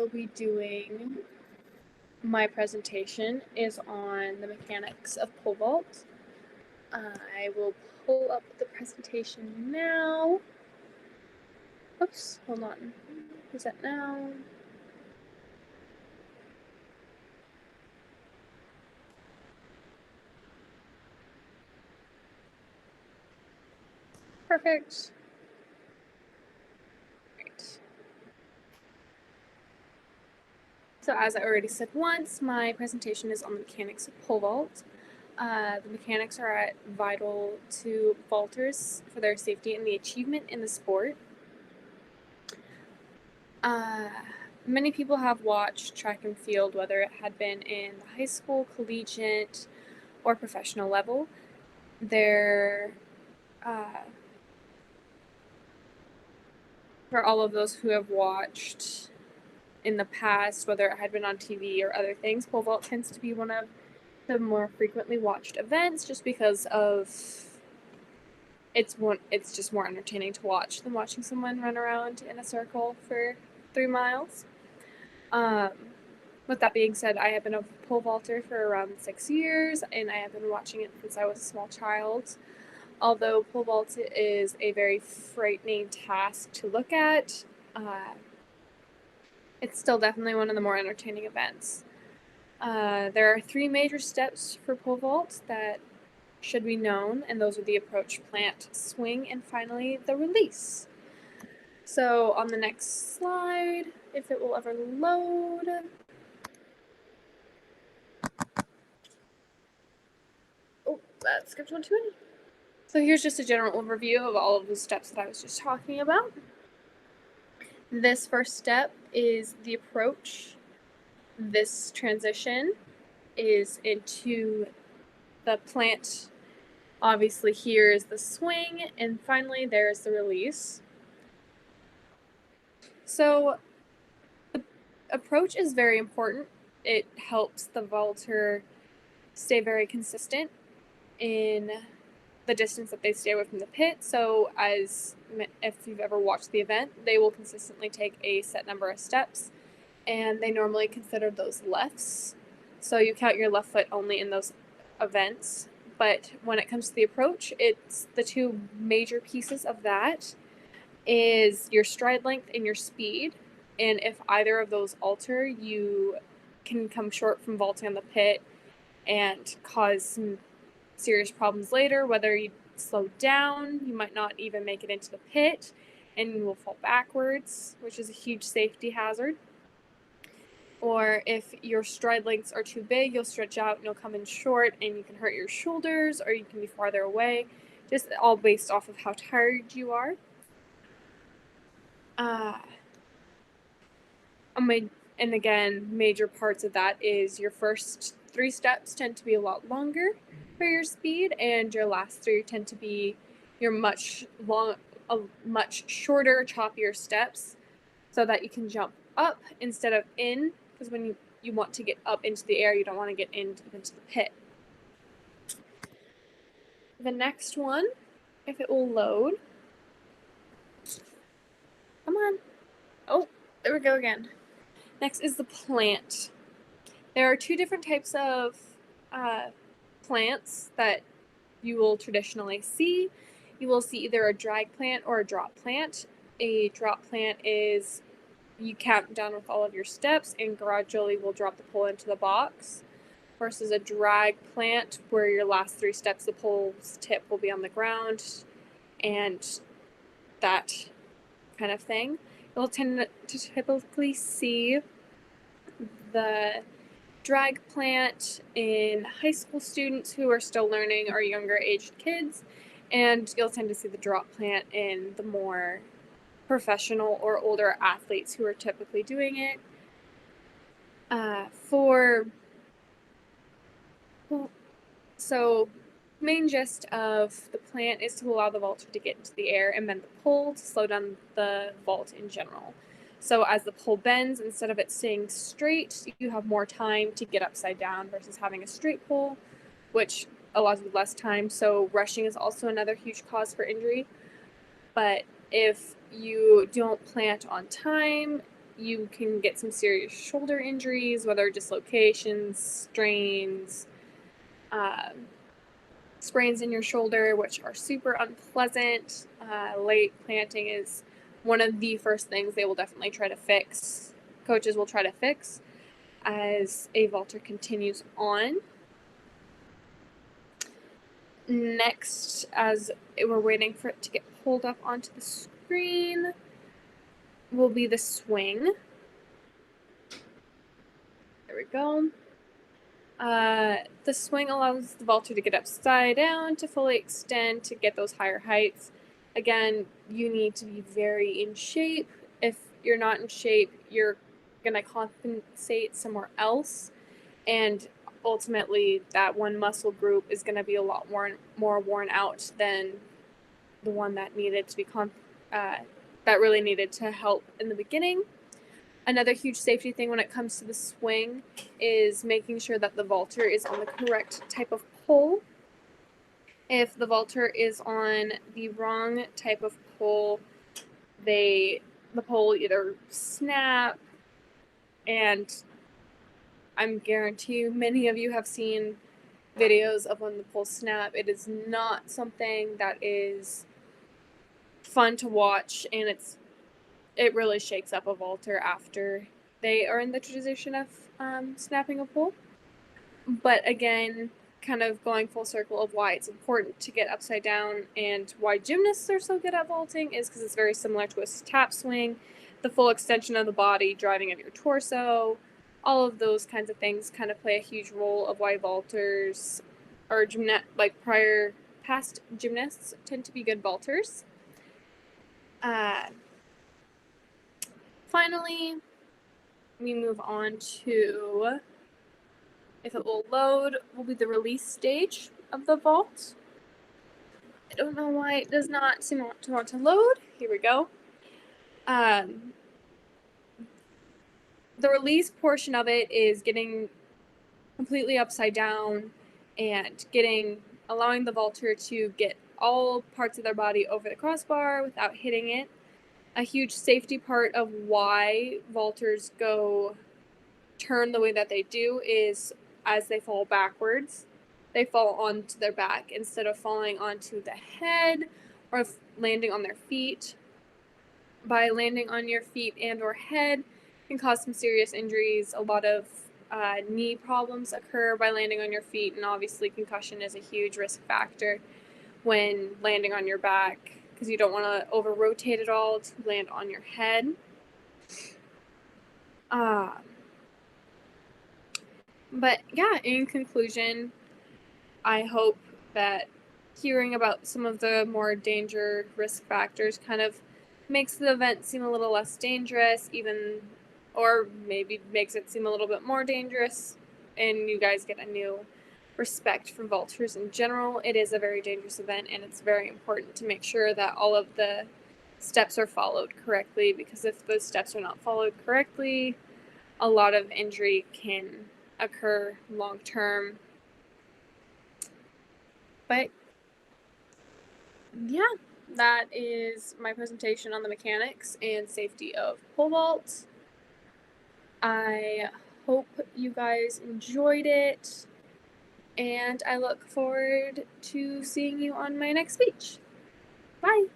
will be doing my presentation is on the mechanics of pole vault. I will pull up the presentation now. Oops, hold on. Is that now? Perfect. Great. So as I already said once, my presentation is on the mechanics of pole vault. The mechanics are vital to vaulters for their safety and the achievement in the sport. Many people have watched track and field, whether it had been in the high school, collegiate, or professional level. For all of those who have watched in the past, whether it had been on TV or other things, pole vault tends to be one of the more frequently watched events just because of it's just more entertaining to watch than watching someone run around in a circle for 3 miles. With that being said, I have been a pole vaulter for around 6 years, and I have been watching it since I was a small child. Although pole vault is a very frightening task to look at, it's still definitely one of the more entertaining events. There are 3 major steps for pole vault that should be known, and those are the approach, plant, swing, and finally the release. So on the next slide, if it will ever load. Oh, that skipped one too many. So here's just a general overview of all of the steps that I was just talking about. This first step is the approach. This transition is into the plant. Obviously here is the swing, and finally there's the release. So the approach is very important. It helps the vaulter stay very consistent in the distance that they stay away from the pit. So if you've ever watched the event, they will consistently take a set number of steps, and they normally consider those lefts. So you count your left foot only in those events. But when it comes to the approach, it's the 2 major pieces of that is your stride length and your speed. And if either of those alter, you can come short from vaulting on the pit and cause some serious problems later. Whether you slow down, you might not even make it into the pit and you will fall backwards, which is a huge safety hazard. Or if your stride lengths are too big, you'll stretch out and you'll come in short and you can hurt your shoulders, or you can be farther away, just all based off of how tired you are. And again, major parts of that is your first 3 steps tend to be a lot longer for your speed, and your last 3 tend to be your much shorter, choppier steps, so that you can jump up instead of in, because when you want to get up into the air, you don't want to get into the pit. The next one, if it will load. Come on. Oh, there we go again. Next is the plant. There are 2 different types of plants that you will traditionally see. You will see either a drag plant or a drop plant. A drop plant is you count down with all of your steps and gradually will drop the pole into the box, versus a drag plant where your last 3 steps, the pole's tip will be on the ground and that kind of thing. You'll tend to typically see the drag plant in high school students who are still learning or younger aged kids, and you'll tend to see the drop plant in the more professional or older athletes who are typically doing it. So main gist of the plant is to allow the vaulter to get into the air and bend the pole to slow down the vault in general. So as the pole bends, instead of it staying straight, you have more time to get upside down versus having a straight pole, which allows you less time. So rushing is also another huge cause for injury. But if you don't plant on time, you can get some serious shoulder injuries, whether dislocations, strains, sprains in your shoulder, which are super unpleasant. Late planting is one of the first things they will definitely try to fix. Coaches will try to fix as a vaulter continues on. Next, as we're waiting for it to get pulled up onto the screen, will be the swing. There we go. The swing allows the vaulter to get upside down, to fully extend, to get those higher heights. Again, you need to be very in shape. If you're not in shape, you're going to compensate somewhere else. And ultimately, that one muscle group is going to be a lot more worn out than the one that needed to be that really needed to help in the beginning. Another huge safety thing when it comes to the swing is making sure that the vaulter is on the correct type of pole. If the vaulter is on the wrong type of pole, the pole will either snap, and I'm guarantee you many of you have seen videos of when the poles snap. It is not something that is fun to watch, and it really shakes up a vaulter after they are in the tradition of snapping a pole. But again, kind of going full circle of why it's important to get upside down and why gymnasts are so good at vaulting is because it's very similar to a tap swing. The full extension of the body, driving of your torso, all of those kinds of things kind of play a huge role of why vaulters or past gymnasts tend to be good vaulters. Finally, we move on to, if it will load, will be the release stage of the vault. I don't know why it does not seem to want to load. Here we go. The release portion of it is getting completely upside down and allowing the vaulter to get all parts of their body over the crossbar without hitting it. A huge safety part of why vaulters turn the way that they do is as they fall backwards, they fall onto their back instead of falling onto the head or landing on their feet. By landing on your feet and or head can cause some serious injuries. A lot of knee problems occur by landing on your feet, and obviously concussion is a huge risk factor when landing on your back because you don't want to over rotate it all to land on your head. But yeah, in conclusion, I hope that hearing about some of the more danger risk factors kind of makes the event seem a little less dangerous, or maybe makes it seem a little bit more dangerous, and you guys get a new respect for vaulters in general. It is a very dangerous event, and it's very important to make sure that all of the steps are followed correctly, because if those steps are not followed correctly, a lot of injury can occur long term. But yeah, that is my presentation on the mechanics and safety of pole vault. I hope you guys enjoyed it, and I look forward to seeing you on my next speech. Bye!